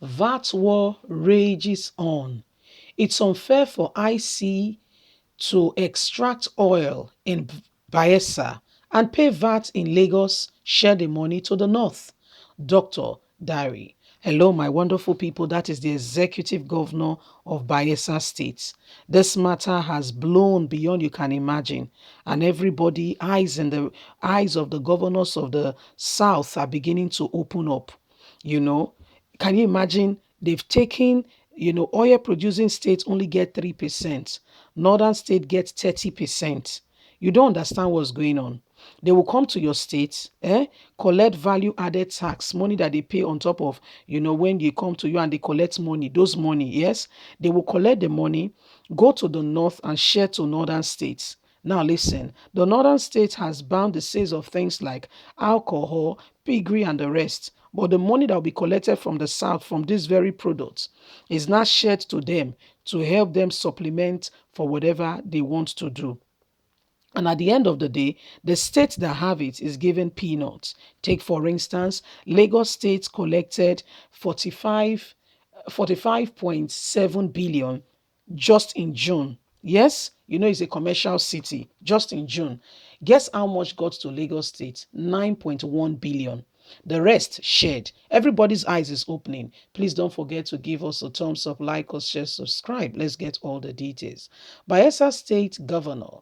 VAT war rages on. It's unfair for IC to extract oil in Bayelsa and pay VAT in Lagos, share the money to the north. Dr. Dari. Hello, my wonderful people. That is the executive governor of Bayelsa State. This matter has blown beyond you can imagine, and everybody eyes of the governors of the south are beginning to open up. You know, can you imagine? They've taken, oil producing states only get 3%. Northern state gets 30%. You don't understand what's going on. They will come to your state, collect value added tax, money that they pay on top of, when they come to you and they collect money, those money, yes, they will collect the money, go to the north and share to northern states. Now listen, the northern state has banned the sales of things like alcohol, piggery, and the rest. But the money that will be collected from the south from these very products is not shared to them to help them supplement for whatever they want to do. And at the end of the day, the state that have it is given peanuts. Take, for instance, Lagos State collected 45.7 billion just in June. Yes, it's a commercial city just in June. Guess how much got to Lagos State? 9.1 billion. The rest shared. Everybody's eyes is opening. Please don't forget to give us a thumbs up, like us, share, subscribe. Let's get all the details. Bayelsa State Governor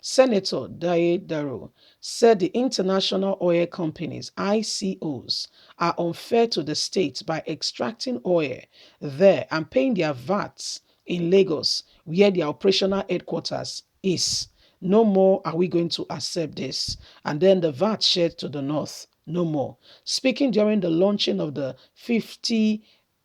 Senator Daye Daro said the international oil companies, ICOs, are unfair to the state by extracting oil there and paying their VATs in Lagos, where their operational headquarters is. No more are we going to accept this. And then the VAT shared to the north. No more. Speaking during the launching of the 50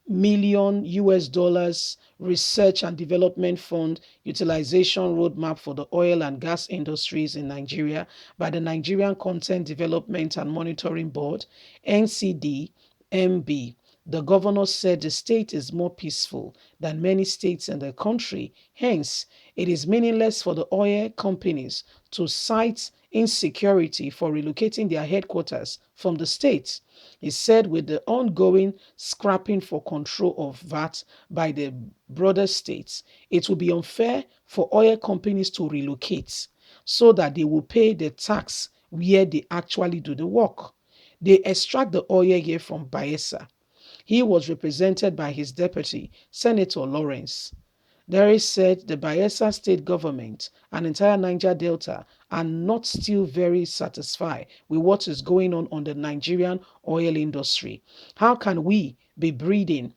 million US dollars research and development fund utilization roadmap for the oil and gas industries in Nigeria by the Nigerian Content Development and Monitoring Board, NCDMB. The governor said the state is more peaceful than many states in the country. Hence, it is meaningless for the oil companies to cite insecurity for relocating their headquarters from the state. He said with the ongoing scrapping for control of VAT by the broader states, it will be unfair for oil companies to relocate so that they will pay the tax where they actually do the work. They extract the oil here from Bayelsa. He was represented by his deputy, Senator Lawrence. Derry said the Bayelsa state government and entire Niger Delta are not still very satisfied with what is going on the Nigerian oil industry. How can we be breeding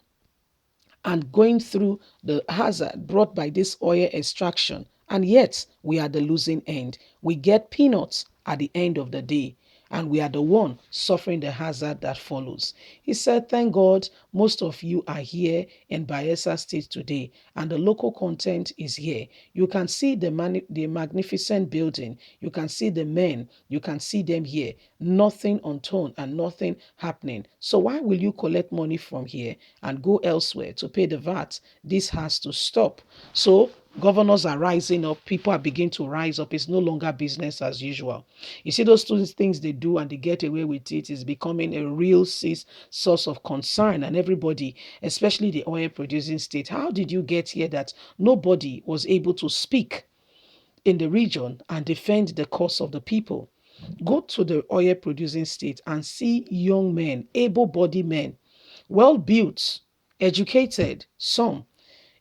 and going through the hazard brought by this oil extraction, and yet we are the losing end? We get peanuts at the end of the day, and we are the one suffering the hazard that follows. He said, thank God most of you are here in Bayelsa State today, and the local content is here. You can see the magnificent building. You can see the men. You can see them here. Nothing unturned and nothing happening. So why will you collect money from here and go elsewhere to pay the VAT? This has to stop. So governors are rising up. People are beginning to rise up. It's no longer business as usual. You see, those two things they do and they get away with it is becoming a real source of concern. And everybody, especially the oil producing state, how did you get here that nobody was able to speak in the region and defend the cause of the people? Go to the oil producing state and see young men, able-bodied men, well built, educated, some.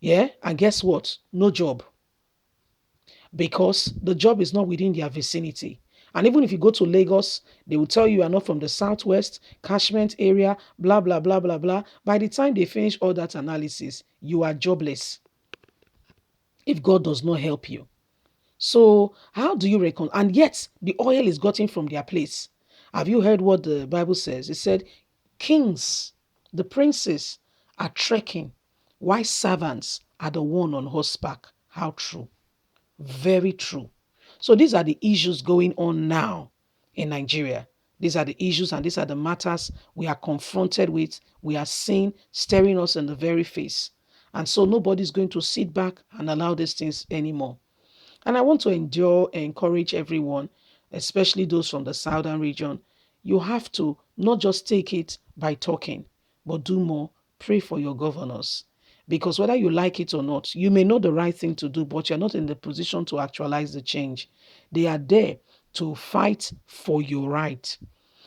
Yeah, and guess what? No job, because the job is not within their vicinity. And even if you go to Lagos, they will tell you are not from the southwest catchment area, blah, blah, blah, blah, blah. By the time they finish all that analysis, you are jobless if God does not help you. So how do you reckon? And yet the oil is gotten from their place. Have you heard what the Bible says? It said, kings, the princes are trekking, while servants are the one on horseback. How true. Very true. So these are the issues going on now in Nigeria. These are the issues and these are the matters we are confronted with. We are seeing staring us in the very face. And so nobody's going to sit back and allow these things anymore. And I want to encourage everyone, especially those from the southern region. You have to not just take it by talking, but do more pray for your governors. Because whether you like it or not, you may know the right thing to do, but you're not in the position to actualize the change. They are there to fight for your right.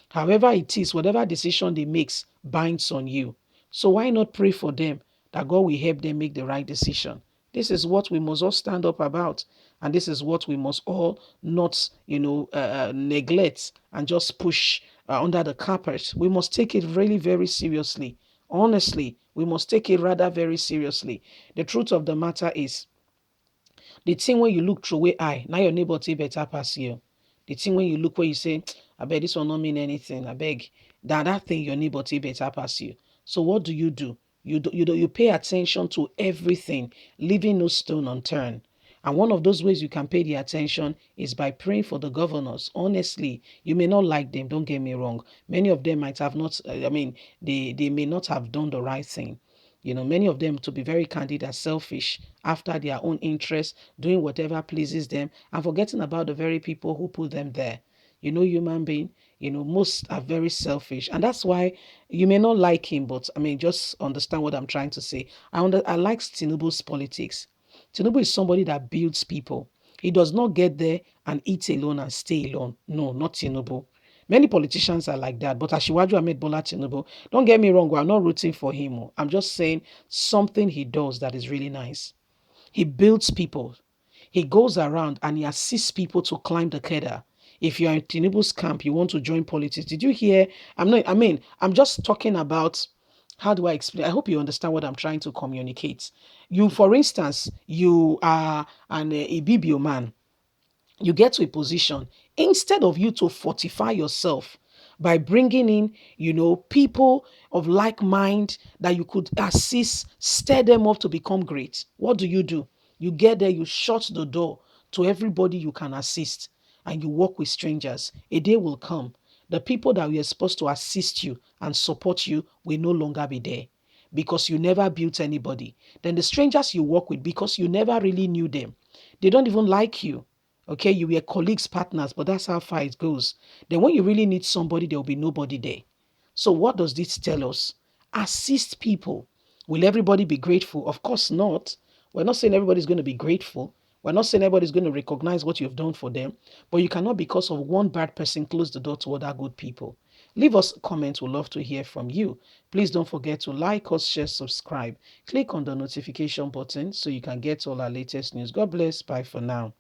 However it is, whatever decision they make binds on you. So why not pray for them that God will help them make the right decision? This is what we must all stand up about. And this is what we must all not, neglect and just push under the carpet. We must take it really very seriously. Honestly, we must take it rather very seriously. The truth of the matter is, the thing when you look through way eye, now your neighbor take better pass you. The thing when you look where you say, I bet this will not mean anything. I beg that thing your neighbor take better pass you. So what do? You pay attention to everything, leaving no stone unturned. And one of those ways you can pay the attention is by praying for the governors. Honestly, you may not like them, don't get me wrong. Many of them might have not, they may not have done the right thing. Many of them, to be very candid, are selfish after their own interests, doing whatever pleases them, and forgetting about the very people who put them there. Human being, most are very selfish. And that's why you may not like him, but just understand what I'm trying to say. I like Tinubu's politics. Tinubu is somebody that builds people. He does not get there and eat alone and stay alone. No, not Tinubu. Many politicians are like that, but Asiwaju Ahmed Bola Tinubu, don't get me wrong, I'm not rooting for him. I'm just saying something he does that is really nice. He builds people. He goes around and he assists people to climb the cadre. If you're in Tinubu's camp, you want to join politics. Did you hear? I'm just talking about, how do I explain? I hope you understand what I'm trying to communicate. For instance, you are an Ibibio man. You get to a position, instead of you to fortify yourself by bringing in, people of like mind that you could assist, stir them up to become great. What do? You get there, you shut the door to everybody you can assist, and you work with strangers. A day will come. The people that were supposed to assist you and support you will no longer be there because you never built anybody. Then the strangers you work with, because you never really knew them, they don't even like you. Okay, you were colleagues, partners, but that's how far it goes. Then when you really need somebody, there will be nobody there. So what does this tell us? Assist people. Will everybody be grateful? Of course not. We're not saying everybody's going to be grateful. We're not saying everybody's going to recognize what you've done for them. But you cannot, because of one bad person, close the door to other good people. Leave us a comment. We'd love to hear from you. Please don't forget to like us, share, subscribe. Click on the notification button so you can get all our latest news. God bless. Bye for now.